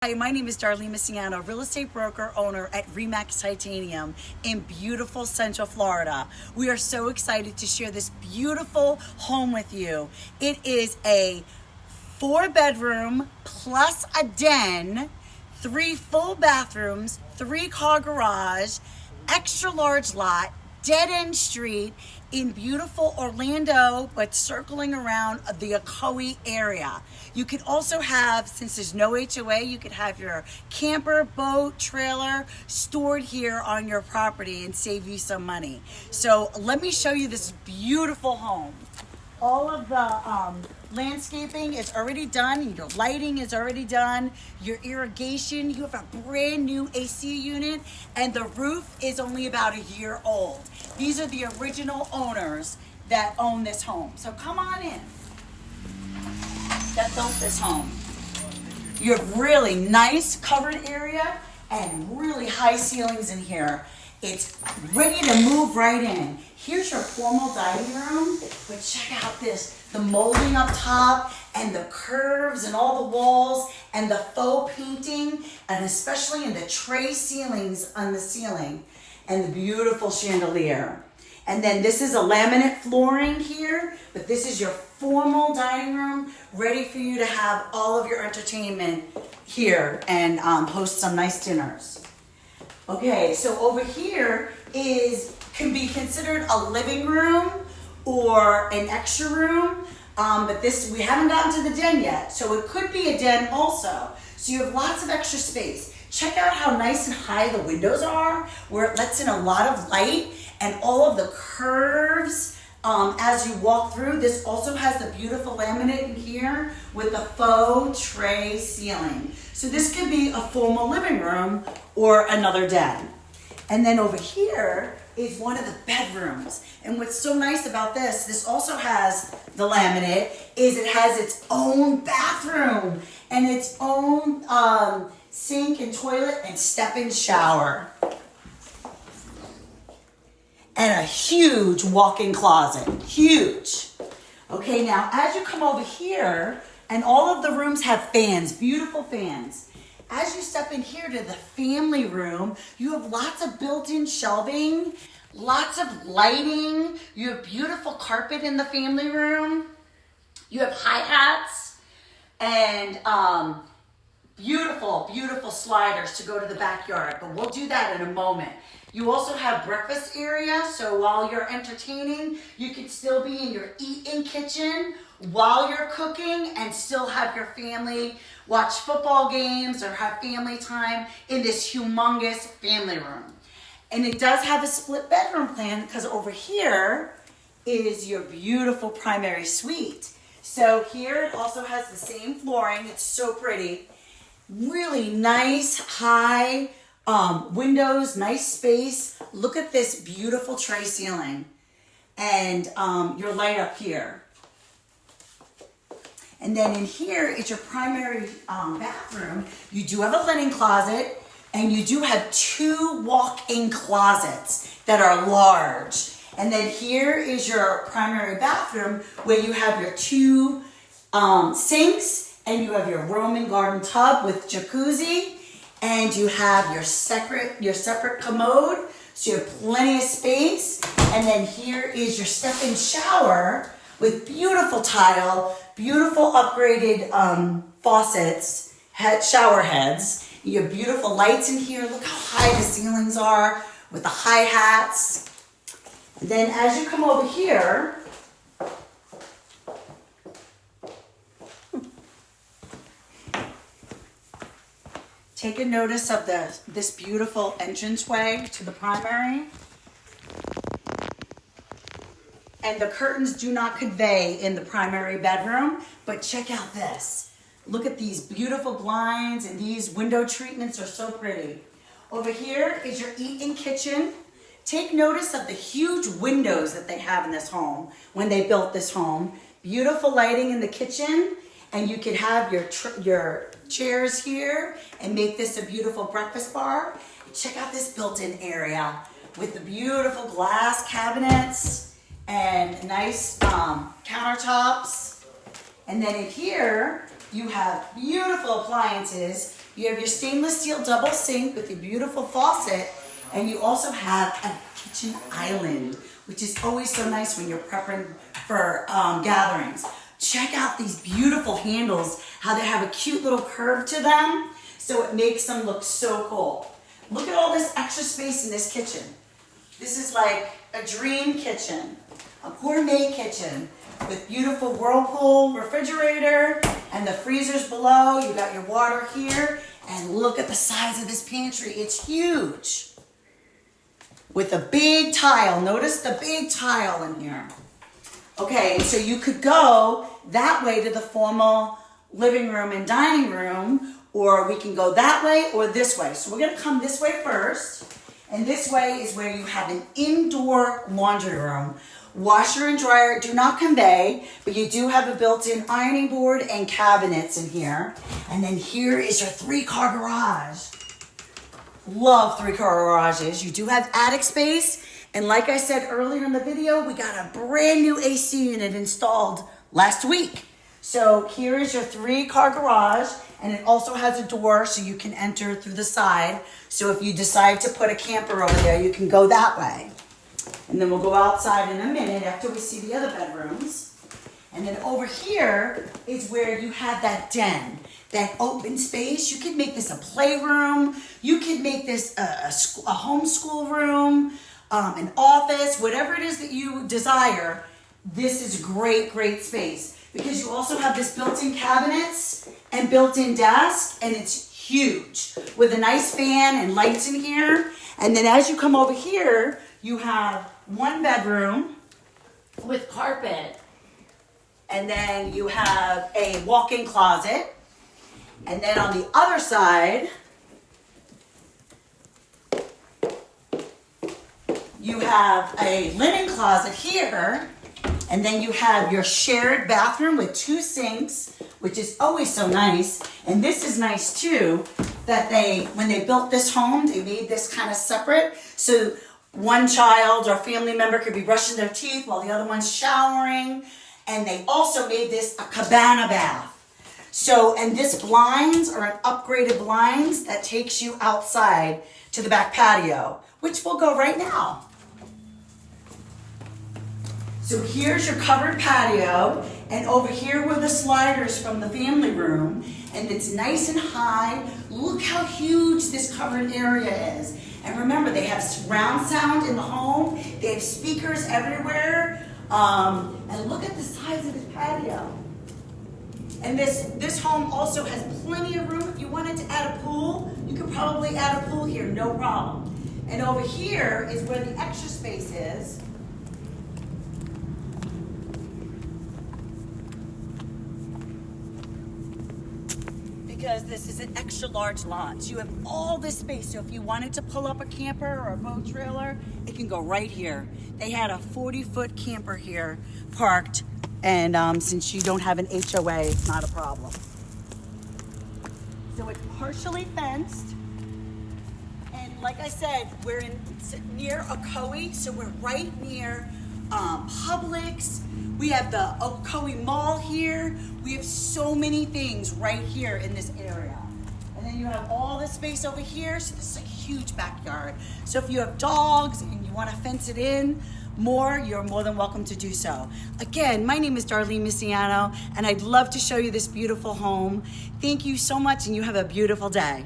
Hi, my name is Darlene, real estate broker owner at Remax Titanium in beautiful Central Florida. We are so excited to share this beautiful home with you. It is a 4-bedroom plus a den, 3 full bathrooms, 3-car garage, extra large lot, dead end street in beautiful Orlando, but circling around the Ocoee area. You could also have, since there's no HOA, you could have your camper, boat, trailer stored here on your property and save you some money. So let me show you this beautiful home. All of the landscaping is already done. Your lighting is already done. Your irrigation, you have a brand new AC unit, and the roof is only about a year old. These are the original owners that own this home. So come on in. That built this home. You have really nice covered area and really high ceilings in here. It's ready to move right in. Here's your formal dining room, but check out this, the molding up top and the curves and all the walls and the faux painting, and especially in the tray ceilings on the ceiling and the beautiful chandelier. And then this is a laminate flooring here, but this is your formal dining room, ready for you to have all of your entertainment here and host some nice dinners. Okay, so over here can be considered a living room or an extra room, but this, we haven't gotten to the den yet, so it could be a den also. So you have lots of extra space. Check out how nice and high the windows are, where it lets in a lot of light and all of the curves as you walk through. This also has the beautiful laminate in here with the faux tray ceiling. So this could be a formal living room or another den. And then over here is one of the bedrooms. And what's so nice about this also has the laminate, is it has its own bathroom and its own sink and toilet and step-in shower. And a huge walk-in closet, huge. Okay, now as you come over here, and all of the rooms have fans, beautiful fans. As you step in here to the family room, you have lots of built-in shelving, lots of lighting. You have beautiful carpet in the family room. You have hi-hats and beautiful, beautiful sliders to go to the backyard, but we'll do that in a moment. You also have breakfast area, so while you're entertaining, you can still be in your eat-in kitchen while you're cooking and still have your family watch football games or have family time in this humongous family room. And it does have a split bedroom plan because over here is your beautiful primary suite. So here it also has the same flooring. It's so pretty. Really nice, high windows, nice space. Look at this beautiful tray ceiling and your light up here. And then in here is your primary bathroom. You do have a linen closet and you do have 2 walk-in closets that are large. And then here is your primary bathroom where you have your 2 sinks and you have your Roman garden tub with jacuzzi. And you have your separate commode, so you have plenty of space. And then here is your step-in shower with beautiful tile, beautiful upgraded faucets, shower heads. You have beautiful lights in here. Look how high the ceilings are with the hi-hats. And then as you come over here, take a notice of this beautiful entranceway to the primary. And the curtains do not convey in the primary bedroom, but check out this. Look at these beautiful blinds, and these window treatments are so pretty. Over here is your eat-in kitchen. Take notice of the huge windows that they have in this home when they built this home. Beautiful lighting in the kitchen. And you could have your chairs here and make this a beautiful breakfast bar. Check out this built-in area with the beautiful glass cabinets and nice countertops. And then in here, you have beautiful appliances. You have your stainless steel double sink with your beautiful faucet, and you also have a kitchen island, which is always so nice when you're prepping for gatherings. Check out these beautiful handles, how they have a cute little curve to them, so it makes them look so cool. Look at all this extra space in this kitchen. This is like a dream kitchen, a gourmet kitchen with beautiful Whirlpool refrigerator and the freezers below. You got your water here, and look at the size of this pantry. It's huge. With a big tile. Notice the big tile in here. Okay, so you could go that way to the formal living room and dining room, or we can go that way or this way. So we're gonna come this way first. And this way is where you have an indoor laundry room. Washer and dryer do not convey, but you do have a built-in ironing board and cabinets in here. And then here is your 3-car garage. Love 3-car garages. You do have attic space. And like I said earlier in the video, we got a brand new AC unit installed last week. So here is your 3-car garage, and it also has a door so you can enter through the side. So if you decide to put a camper over there, you can go that way. And then we'll go outside in a minute after we see the other bedrooms. And then over here is where you have that den, that open space. You could make this a playroom. You could make this a homeschool room, an office, whatever it is that you desire. This is great, great space. Because you also have this built-in cabinets and built-in desk, and it's huge with a nice fan and lights in here. And then as you come over here, you have 1 bedroom with carpet, and then you have a walk-in closet. And then on the other side, you have a linen closet here. And then you have your shared bathroom with 2 sinks, which is always so nice. And this is nice too, that when they built this home, they made this kind of separate. So one child or family member could be brushing their teeth while the other one's showering. And they also made this a cabana bath. So, and this blinds are an upgraded blinds that takes you outside to the back patio, which we'll go right now. So here's your covered patio, and over here were the sliders from the family room, and it's nice and high. Look how huge this covered area is. And remember, they have surround sound in the home. They have speakers everywhere. And look at the size of this patio. And this home also has plenty of room. If you wanted to add a pool, you could probably add a pool here, no problem. And over here is where the extra space is. Because this is an extra large lot. So you have all this space. So if you wanted to pull up a camper or a boat trailer, it can go right here. They had a 40-foot camper here parked, and since you don't have an HOA, it's not a problem. So it's partially fenced. And like I said, we're near Ocoee, so we're right near Publix. We have the Ocoee Mall here. We have so many things right here in this area. And then you have all this space over here. So this is a huge backyard. So if you have dogs and you want to fence it in more, you're more than welcome to do so. Again, my name is Darlene Misiano, and I'd love to show you this beautiful home. Thank you so much, and you have a beautiful day.